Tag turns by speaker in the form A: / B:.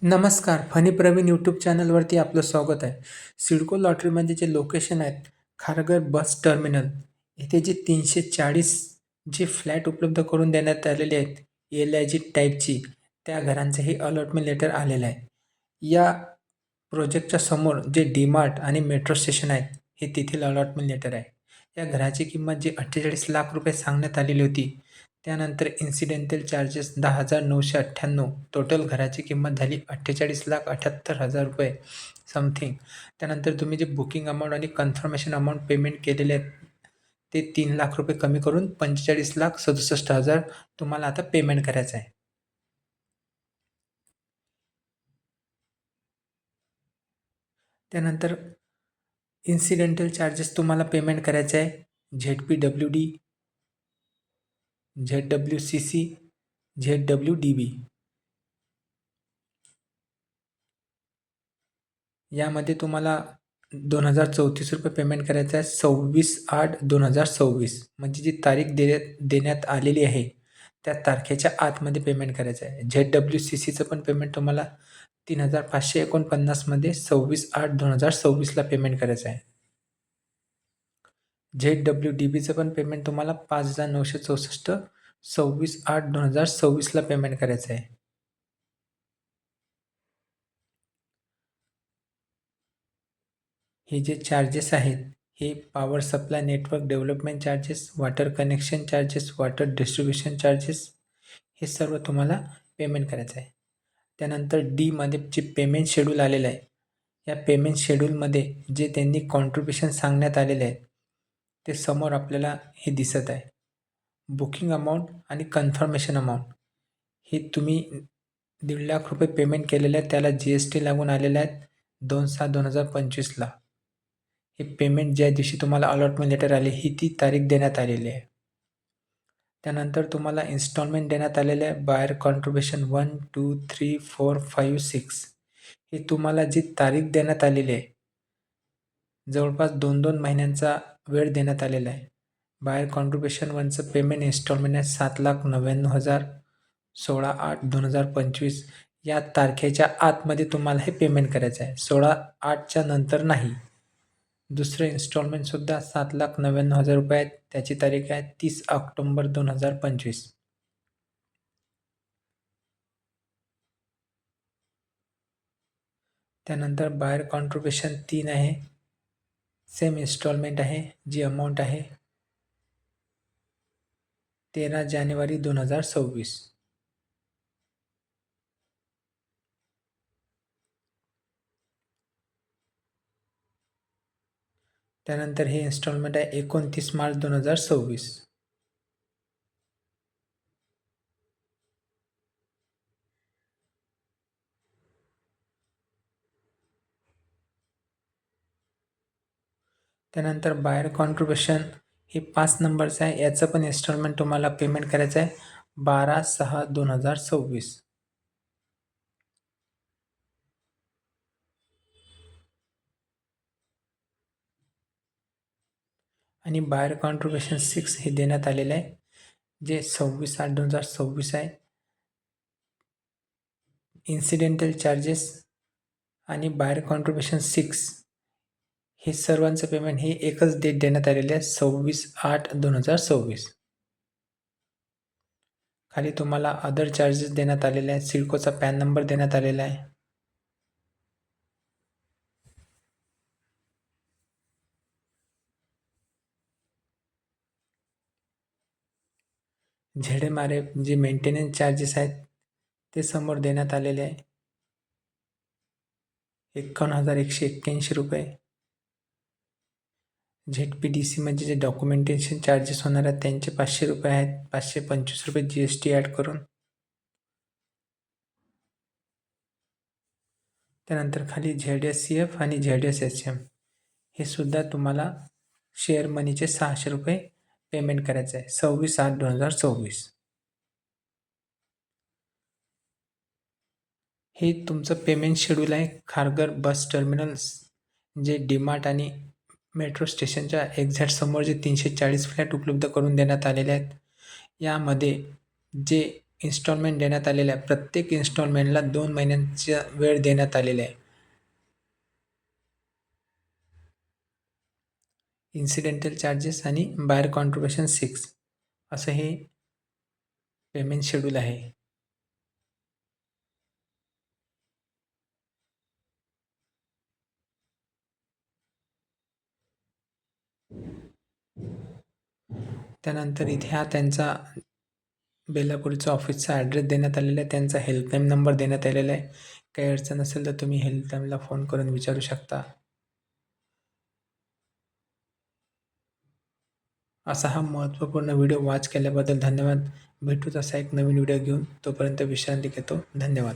A: नमस्कार. Funny Pravin YouTube चॅनलवरती आपलं स्वागत आहे. सिडको लॉटरीमध्ये जे लोकेशन आहेत, खारघर बस टर्मिनल इथे जे 340 जे फ्लॅट उपलब्ध करून देण्यात आलेले आहेत, एल-आय-जी टाईपची, त्या घरांचंही अलॉटमेंट लेटर आलेलं आहे. या प्रोजेक्टच्या समोर जे डी-मार्ट आणि मेट्रो स्टेशन आहेत, हे तेथील अलॉटमेंट लेटर आहे. या घराची किंमत जी 48 लाख रुपये सांगण्यात आलेली होती, त्यानंतर इन्सिडेंटल चार्जेस 10,998, टोटल घराची किंमत झाली 48,78,000 रुपये समथिंग. त्यानंतर तुम्ही जे बुकिंग अमाउंट आणि कन्फर्मेशन अमाउंट पेमेंट केलेले आहेत, ते 3 लाख रुपये कमी करून 45,67,000 तुम्हाला आता पेमेंट करायचं आहे. त्यानंतर इन्सिडेंटल चार्जेस तुम्हाला पेमेंट करायचे आहे. ZPWD, ZWCC, ZWDB. यामध्ये तुम्हाला 2,034 रुपये पेमेंट करायचं आहे. 26/8/2026 म्हणजे जी तारीख देण्यात आलेली आहे, त्या तारखेच्या आतमध्ये पेमेंट करायचं आहे. ZWCCचं पण पेमेंट तुम्हाला 3,549 मध्ये 26/8/2026ला पेमेंट करायचं आहे. ZWDBचं पण पेमेंट तुम्हाला 5,964 26/8/2026ला पेमेंट करायचं आहे. हे जे चार्जेस आहेत, हे power supply network development charges, water connection charges, water distribution charges, हे सर्व तुम्हाला पेमेंट करायचं आहे. त्यानंतर डीमध्ये जे पेमेंट शेड्यूल आलेलं आहे, या पेमेंट शेड्यूलमध्ये जे त्यांनी कॉन्ट्रिब्युशन सांगण्यात आलेले आहेत, ते समोर आपल्याला हे दिसत आहे. बुकिंग अमाऊंट आणि कन्फर्मेशन अमाऊंट हे तुम्ही 1.5 लाख रुपये पेमेंट केलेलं आहे, त्याला GST लागून आलेलं आहे 2/7/2025ला. हे पेमेंट ज्या दिवशी तुम्हाला अलॉटमेंट लेटर आले, ही ती तारीख देण्यात आलेली आहे. त्यानंतर तुम्हाला इन्स्टॉलमेंट देण्यात आलेलं आहे. बायर कॉन्ट्रिब्युशन 1, 2, 3, 4, 5, 6 हे तुम्हाला जी तारीख देण्यात आलेली आहे, जवळपास 2-2 महिन्यांचा वेळ देण्यात आलेला आहे. बायर कॉन्ट्रिब्युशन 1चं पेमेंट इन्स्टॉलमेंट आहे 7,99,000, 16/8/2025 या तारखेच्या आतमध्ये तुम्हाला हे पेमेंट करायचं आहे. 16/8च्या नंतर नाही. दुसरं इन्स्टॉलमेंटसुद्धा 7,99,000 रुपये आहेत. त्याची तारीख आहे 30 ऑक्टोबर 2025. त्यानंतर बायर कॉन्ट्रिब्युशन 3 आहे. सेम इन्स्टॉलमेंट आहे. जी अमाऊंट आहे 13 जानेवारी 2026. त्यानंतर हे इन्स्टॉलमेंट आहे 29 मार्च 2026. त्यानंतर बायर कॉन्ट्रिब्युशन हे 5 नंबरचं आहे. याचं पण इन्स्टॉलमेंट तुम्हाला पेमेंट करायचं आहे 12/6/2026. आणि बायर कॉन्ट्रिब्युशन 6 हे देण्यात आलेलं आहे, जे 26/8/2026 आहे. इन्सिडेंटल चार्जेस आणि बायर कॉन्ट्रिब्युशन 6 हे सर्वांचं पेमेंट हे एकच डेट देण्यात आलेले आहे 26/8/2026. खाली तुम्हाला अदर चार्जेस देण्यात आलेले आहेत. सिडकोचा पॅन नंबर देण्यात आलेला आहे. ZMRF जे मेंटेनन्स चार्जेस आहेत, ते समोर देण्यात आलेले आहे 51,181 रुपये. ZPDC म्हणजे जे डॉक्युमेंटेशन चार्जेस होणार आहेत, त्यांचे 500 रुपये आहेत. 525 रुपये GST ॲड करून. त्यानंतर खाली ZSCF आणि ZSHM हे सुद्धा तुम्हाला शेअर मनीचे 600 रुपये पेमेंट करायचं आहे 26/8/2024. हे तुमचं पेमेंट शेड्यूल आहे. खारघर बस टर्मिनल्स जे डी-मार्ट आणि मेट्रो स्टेशनच्या एक्झॅक्ट समोर जे 340 फ्लॅट उपलब्ध करून देण्यात आलेले आहेत, यामध्ये जे इन्स्टॉलमेंट देण्यात आलेल्या आहे. प्रत्येक इन्स्टॉलमेंटला 2 महिन्यांचा वेळ देण्यात आलेला आहे. इन्सिडेंटल चार्जेस आणि बायर कॉन्ट्रिब्युशन 6 असं हे पेमेंट शेड्यूल आहे. त्यानंतर इथे हा त्यांचा बेलापूरचा ऑफिसचा ॲड्रेस देण्यात आलेला आहे. त्यांचा हेल्पलाईन नंबर देण्यात आलेला आहे. काही अडचण असेल तर तुम्ही हेल्पलाईनला फोन करून विचारू शकता. असा हा महत्त्वपूर्ण व्हिडिओ वॉच केल्याबद्दल धन्यवाद. भेटूच असा एक नवीन व्हिडिओ घेऊन. तोपर्यंत विश्रांती घेतो. धन्यवाद.